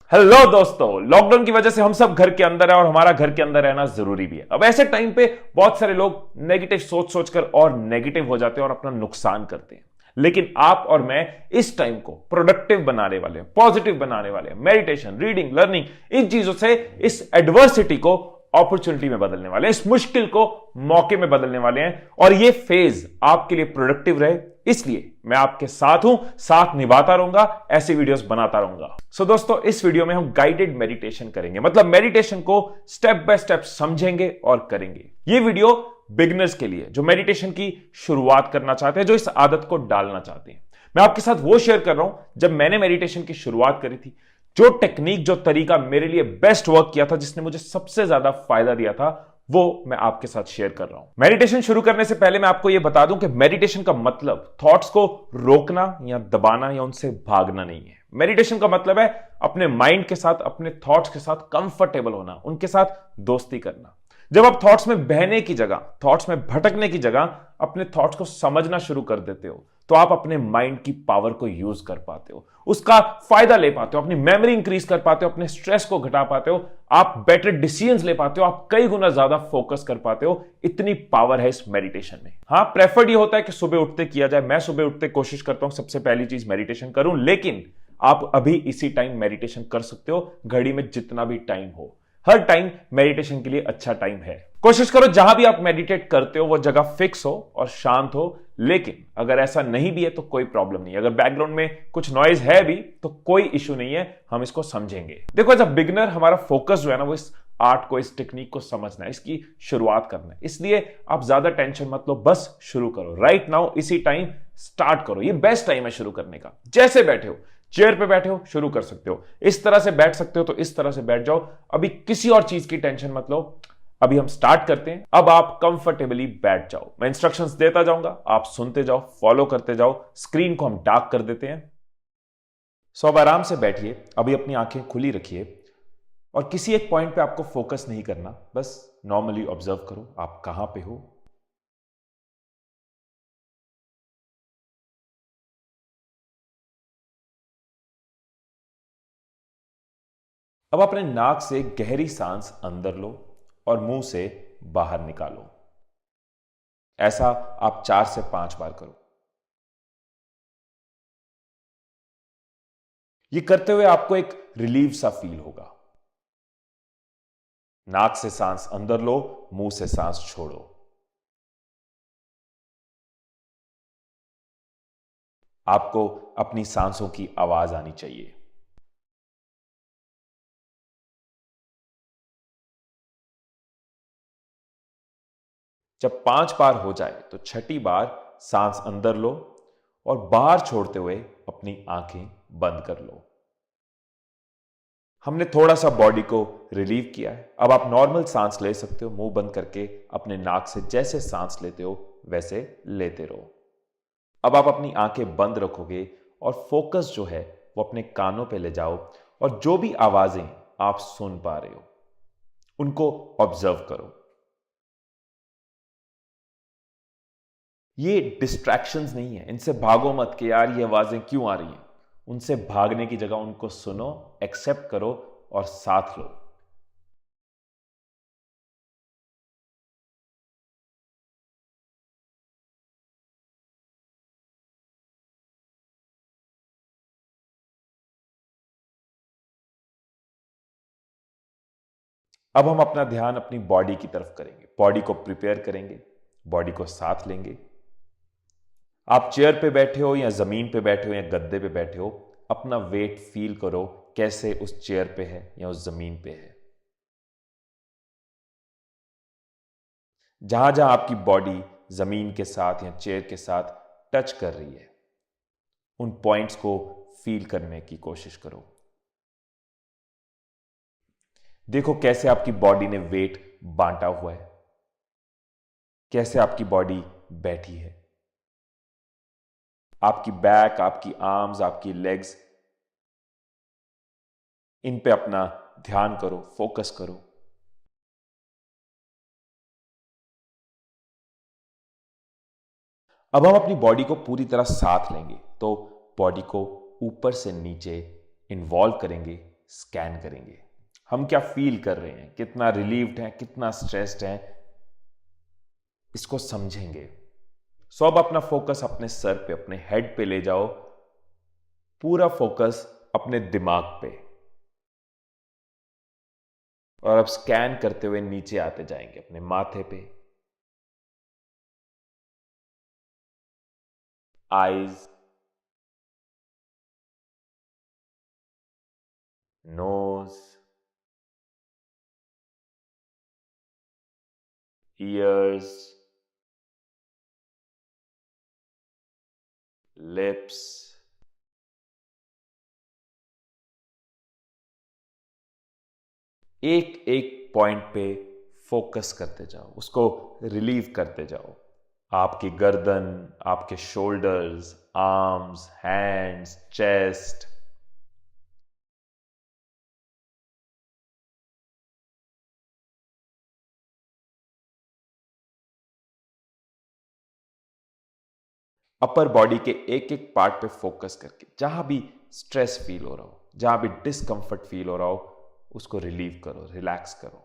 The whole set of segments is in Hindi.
हेलो दोस्तों, लॉकडाउन की वजह से हम सब घर के अंदर है और हमारा घर के अंदर रहना जरूरी भी है। अब ऐसे टाइम पे बहुत सारे लोग नेगेटिव सोच सोचकर और नेगेटिव हो जाते हैं और अपना नुकसान करते हैं। लेकिन आप और मैं इस टाइम को प्रोडक्टिव बनाने वाले हैं, पॉजिटिव बनाने वाले हैं। मेडिटेशन, रीडिंग, लर्निंग, इन चीजों से इस एडवर्सिटी को अपॉर्चुनिटी में बदलने वाले हैं, इस मुश्किल को मौके में बदलने वाले हैं। और ये फेज आपके लिए प्रोडक्टिव रहे, इसलिए मैं आपके साथ हूं, साथ निभाता रहूंगा, ऐसी वीडियोस बनाता रहूंगा। सो दोस्तों, इस वीडियो में हम गाइडेड मेडिटेशन करेंगे, मतलब मेडिटेशन को स्टेप बाय स्टेप समझेंगे और करेंगे। ये वीडियो बिगिनर्स के लिए, जो मेडिटेशन की शुरुआत करना चाहते हैं, जो इस आदत को डालना चाहते हैं। मैं आपके साथ वो शेयर कर रहा हूं जब मैंने मेडिटेशन की शुरुआत करी थी, जो टेक्निक, जो तरीका मेरे लिए बेस्ट वर्क किया था, जिसने मुझे सबसे ज्यादा फायदा दिया था, वो मैं आपके साथ शेयर कर रहा हूं। मेडिटेशन शुरू करने से पहले मैं आपको यह बता दूं कि मेडिटेशन का मतलब थॉट्स को रोकना या दबाना या उनसे भागना नहीं है। मेडिटेशन का मतलब है अपने माइंड के साथ, अपने थॉट्स के साथ कंफर्टेबल होना, उनके साथ दोस्ती करना। जब आप थॉट्स में बहने की जगह, थॉट्स में भटकने की जगह अपने थॉट्स को समझना शुरू कर देते हो, तो आप अपने माइंड की पावर को यूज कर पाते हो, उसका फायदा ले पाते हो, अपनी मेमोरी इंक्रीज कर पाते हो, अपने स्ट्रेस को घटा पाते हो, आप बेटर डिसीजंस ले पाते हो, आप कई गुना ज्यादा फोकस कर पाते हो। इतनी पावर है इस मेडिटेशन में। हाँ, प्रेफर्ड ये होता है कि सुबह उठते किया जाए। मैं सुबह उठते कोशिश करता हूं सबसे पहली चीज मेडिटेशन करूं, लेकिन आप अभी इसी टाइम मेडिटेशन कर सकते हो, घड़ी में जितना भी टाइम हो। हर टाइम मेडिटेशन के लिए अच्छा टाइम है। कोशिश करो जहां भी आप मेडिटेट करते हो वो जगह फिक्स हो और शांत हो। लेकिन अगर ऐसा नहीं भी है तो कोई प्रॉब्लम नहीं है। अगर बैकग्राउंड में कुछ नॉइज है भी तो कोई इशू नहीं है, हम इसको समझेंगे। देखो, एज अ बिगनर हमारा फोकस जो है ना, वो इस आर्ट को, इस टेक्निक को समझना है, इसकी शुरुआत करना है। इसलिए आप ज्यादा टेंशन मत लो, बस शुरू करो राइट नाउ, इसी टाइम स्टार्ट करो। ये बेस्ट टाइम है शुरू करने का। जैसे बैठे हो, चेयर पे बैठे हो, शुरू कर सकते हो। इस तरह से बैठ सकते हो तो इस तरह से बैठ जाओ। अभी किसी और चीज की टेंशन मत लो। अभी हम स्टार्ट करते हैं। अब आप कंफर्टेबली बैठ जाओ। मैं इंस्ट्रक्शंस देता जाऊंगा, आप सुनते जाओ, फॉलो करते जाओ। स्क्रीन को हम डार्क कर देते हैं। सो अब आराम से बैठिए। अभी अपनी आंखें खुली रखिए और किसी एक पॉइंट पे आपको फोकस नहीं करना, बस नॉर्मली ऑब्जर्व करो आप कहां पे हो। अब अपने नाक से गहरी सांस अंदर लो और मुंह से बाहर निकालो। ऐसा आप 4 से 5 बार करो। ये करते हुए आपको एक रिलीव सा फील होगा। नाक से सांस अंदर लो, मुंह से सांस छोड़ो। आपको अपनी सांसों की आवाज आनी चाहिए। जब 5 बार हो जाए तो छठी बार सांस अंदर लो और बाहर छोड़ते हुए अपनी आंखें बंद कर लो। हमने थोड़ा सा बॉडी को रिलीव किया है। अब आप नॉर्मल सांस ले सकते हो, मुंह बंद करके अपने नाक से जैसे सांस लेते हो वैसे लेते रहो। अब आप अपनी आंखें बंद रखोगे और फोकस जो है वो अपने कानों पे ले जाओ और जो भी आवाजें आप सुन पा रहे हो उनको ऑब्जर्व करो। ये डिस्ट्रैक्शंस नहीं है, इनसे भागो मत कि यार ये आवाजें क्यों आ रही हैं। उनसे भागने की जगह उनको सुनो, एक्सेप्ट करो और साथ लो। अब हम अपना ध्यान अपनी बॉडी की तरफ करेंगे, बॉडी को प्रिपेयर करेंगे, बॉडी को साथ लेंगे। आप चेयर पे बैठे हो या जमीन पे बैठे हो या गद्दे पे बैठे हो, अपना वेट फील करो, कैसे उस चेयर पे है या उस जमीन पे है। जहां जहां आपकी बॉडी जमीन के साथ या चेयर के साथ टच कर रही है, उन पॉइंट्स को फील करने की कोशिश करो। देखो कैसे आपकी बॉडी ने वेट बांटा हुआ है, कैसे आपकी बॉडी बैठी है। आपकी बैक, आपकी आर्म्स, आपकी लेग्स, इन पे अपना ध्यान करो, फोकस करो। अब हम अपनी बॉडी को पूरी तरह साथ लेंगे, तो बॉडी को ऊपर से नीचे इन्वॉल्व करेंगे स्कैन करेंगे। हम क्या फील कर रहे हैं, कितना रिलीव्ड हैं, कितना स्ट्रेस्ड हैं, इसको समझेंगे। सो अब अपना फोकस अपने सर पे, अपने हेड पे ले जाओ, पूरा फोकस अपने दिमाग पे, और अब स्कैन करते हुए नीचे आते जाएंगे अपने माथे पे, आईज, नोज, ईयर्स, लिप्स, एक एक पॉइंट पे फोकस करते जाओ, उसको रिलीव करते जाओ। आपकी गर्दन, आपके shoulders, arms, hands, chest, upper body के एक एक पार्ट पे फोकस करके जहां भी स्ट्रेस फील हो रहा हो, जहां भी डिस्कंफर्ट फील हो रहा हो, उसको रिलीव करो, रिलैक्स करो।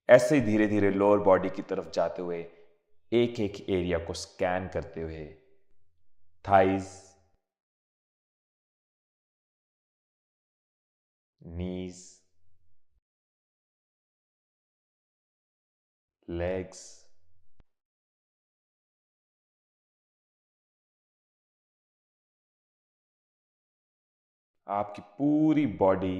ऐसे ही धीरे धीरे लोअर बॉडी की तरफ जाते हुए एक एक एरिया को स्कैन करते हुए, थाइज, नीज, लेग्स, आपकी पूरी बॉडी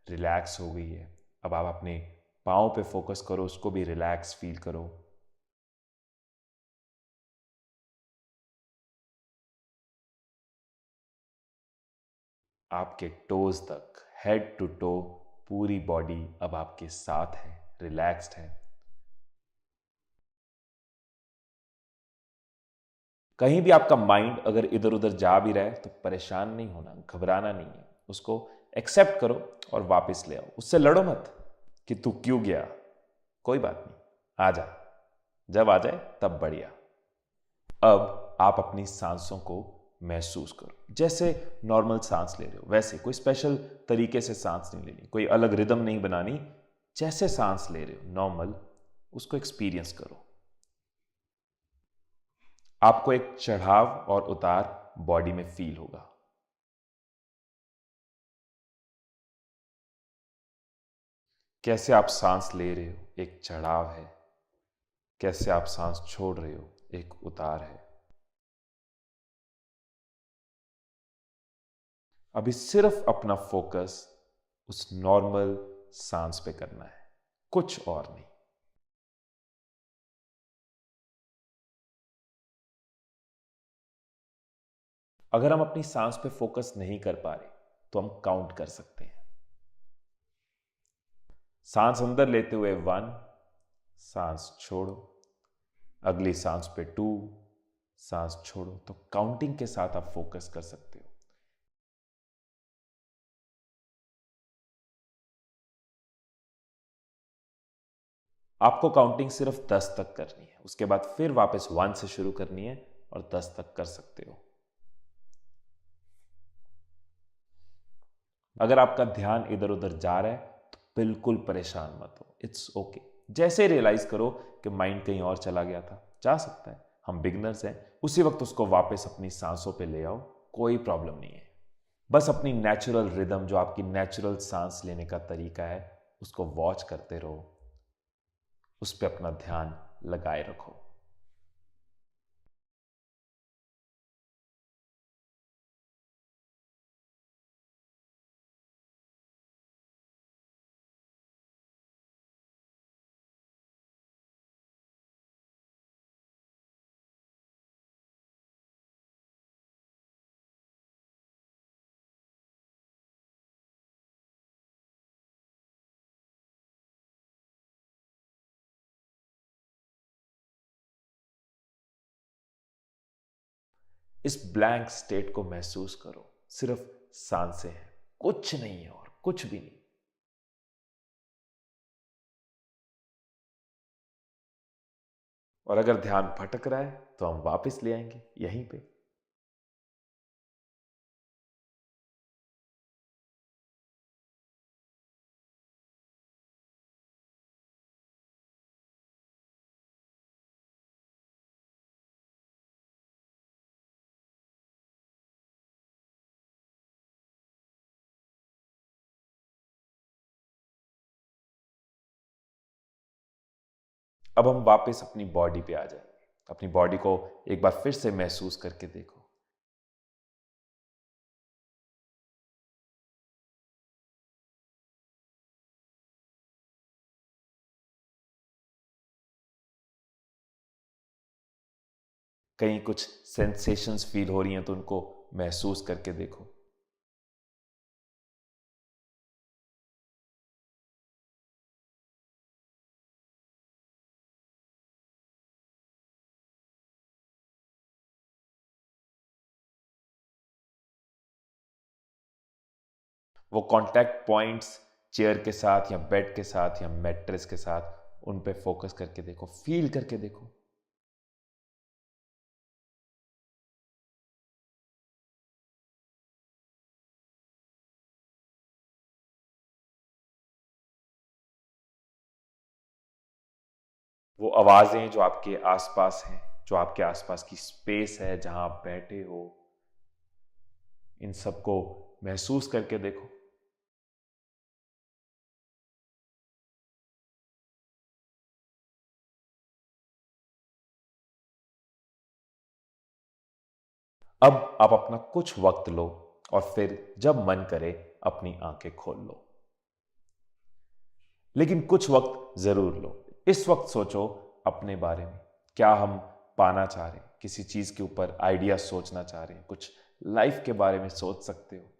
रिलैक्स हो गई है। अब आप अपने पाँव पे फोकस करो, उसको भी रिलैक्स फील करो। आपके टोज तक, हेड टू टो, पूरी बॉडी अब आपके साथ है, रिलैक्स्ड है। कहीं भी आपका माइंड अगर इधर उधर जा भी रहा है तो परेशान नहीं होना, घबराना नहीं है। उसको एक्सेप्ट करो और वापस ले आओ। उससे लड़ो मत कि तू क्यों गया, कोई बात नहीं, आ जा। जब आ जाए तब बढ़िया। अब आप अपनी सांसों को महसूस करो, जैसे नॉर्मल सांस ले रहे हो वैसे। कोई स्पेशल तरीके से सांस नहीं लेनी, कोई अलग रिदम नहीं बनानी, जैसे सांस ले रहे हो नॉर्मल, उसको एक्सपीरियंस करो। आपको एक चढ़ाव और उतार बॉडी में फील होगा। कैसे आप सांस ले रहे हो, एक चढ़ाव है। कैसे आप सांस छोड़ रहे हो, एक उतार है। अभी सिर्फ अपना फोकस उस नॉर्मल सांस पे करना है, कुछ और नहीं। अगर हम अपनी सांस पे फोकस नहीं कर पा रहे तो हम काउंट कर सकते हैं। सांस अंदर लेते हुए 1, सांस छोड़ो, अगली सांस पे 2, सांस छोड़ो। तो काउंटिंग के साथ आप फोकस कर सकते हो। आपको काउंटिंग सिर्फ 10 तक करनी है, उसके बाद फिर वापस 1 से शुरू करनी है और 10 तक कर सकते हो। अगर आपका ध्यान इधर उधर जा रहा है तो बिल्कुल परेशान मत हो, इट्स ओके। जैसे रियलाइज करो कि माइंड कहीं और चला गया था, जा सकता है, हम बिगनर्स हैं, उसी वक्त उसको वापस अपनी सांसों पे ले आओ, कोई प्रॉब्लम नहीं है। बस अपनी नेचुरल रिदम, जो आपकी नेचुरल सांस लेने का तरीका है, उसको वॉच करते रहो, उस पर अपना ध्यान लगाए रखो। इस ब्लैंक स्टेट को महसूस करो। सिर्फ सांसें हैं, कुछ नहीं है और कुछ भी नहीं। और अगर ध्यान भटक रहा है तो हम वापस ले आएंगे यहीं पे। अब हम वापस अपनी बॉडी पे आ जाएंगे। अपनी बॉडी को एक बार फिर से महसूस करके देखो। कहीं कुछ सेंसेशंस फील हो रही हैं तो उनको महसूस करके देखो। वो कांटेक्ट पॉइंट्स चेयर के साथ या बेड के साथ या मैट्रेस के साथ उन पे फोकस करके देखो, फील करके देखो। वो आवाजें जो आपके आसपास हैं, जो आपके आसपास की स्पेस है जहां आप बैठे हो, इन सबको महसूस करके देखो। अब आप अपना कुछ वक्त लो और फिर जब मन करे अपनी आंखें खोल लो। लेकिन कुछ वक्त जरूर लो। इस वक्त सोचो अपने बारे में। क्या हम पाना चाह रहे हैं? किसी चीज के ऊपर आइडिया सोचना चाह रहे हैं? कुछ लाइफ के बारे में सोच सकते हो।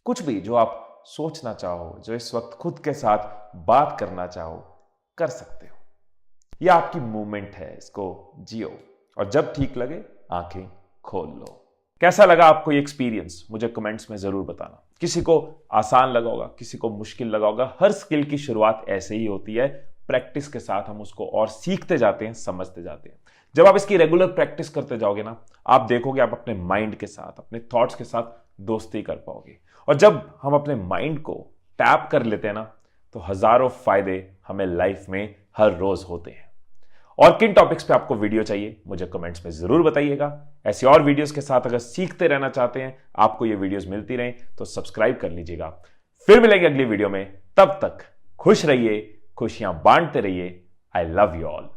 कुछ भी जो आप सोचना चाहो, जो इस वक्त खुद के साथ बात करना चाहो, कर सकते हो। यह आपकी मूवमेंट है, इसको जियो और जब ठीक लगे आंखें खोल लो। कैसा लगा आपको ये एक्सपीरियंस? मुझे कमेंट्स में जरूर बताना। किसी को आसान लगा होगा, किसी को मुश्किल लगा होगा। हर स्किल की शुरुआत ऐसे ही होती है। प्रैक्टिस के साथ हम उसको और सीखते जाते हैं, समझते जाते हैं। जब आप इसकी रेगुलर प्रैक्टिस करते जाओगे ना, आप देखोगे आप अपने माइंड के साथ, अपने थॉट्स के साथ दोस्ती कर पाओगे। और जब हम अपने माइंड को टैप कर लेते हैं ना, तो हजारों फायदे हमें लाइफ में हर रोज होते हैं। और किन टॉपिक्स पे आपको वीडियो चाहिए मुझे कमेंट्स में जरूर बताइएगा। ऐसी और वीडियोस के साथ अगर सीखते रहना चाहते हैं, आपको ये वीडियोस मिलती रहें, तो सब्सक्राइब कर लीजिएगा। फिर मिलेंगे अगली वीडियो में। तब तक खुश रहिए, खुशियां बांटते रहिए। I love you all.